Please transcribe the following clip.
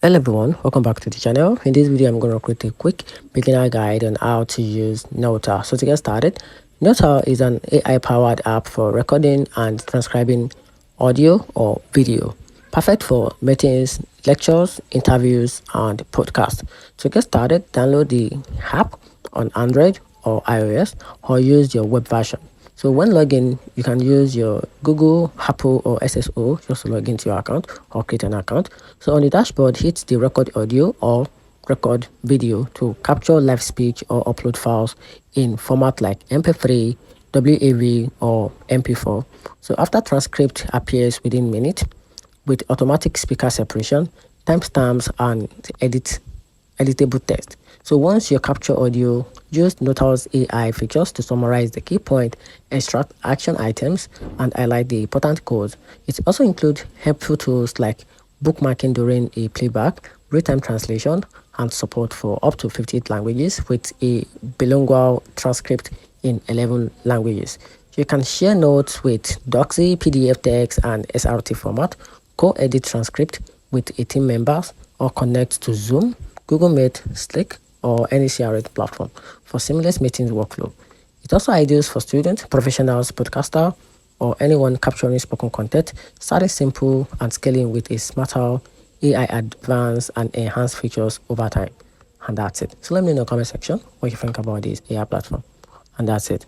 Hello everyone, welcome back to the channel. In this video, I'm going to create a quick beginner guide on how to use Notta. So to get started, Notta is an AI-powered app for recording and transcribing audio or video, perfect for meetings, lectures, interviews, and podcasts. To get started, download the app on Android or iOS or use your web version. So when logging, you can use your Google, Apple, or SSO just to log into your account or create an account. So on the dashboard, hit the record audio or record video to capture live speech or upload files in format like MP3, WAV, or MP4. So after transcript appears within minutes with automatic speaker separation, timestamps, and editable text. So once you capture audio, use Notta's AI features to summarize the key point, extract action items, and highlight the important codes. It also includes helpful tools like bookmarking during a playback, real-time translation, and support for up to 58 languages with a bilingual transcript in 11 languages. You can share notes with Docsy, PDF text, and SRT format, co-edit transcript with a team members, or connect to Zoom, Google Meet, Slack, or any CRM platform for seamless meetings workflow. It's also ideal for students, professionals, podcasters, or anyone capturing spoken content, starting simple and scaling with a smarter AI advanced and enhanced features over time. And that's it. So let me know in the comment section what you think about this AI platform. And that's it.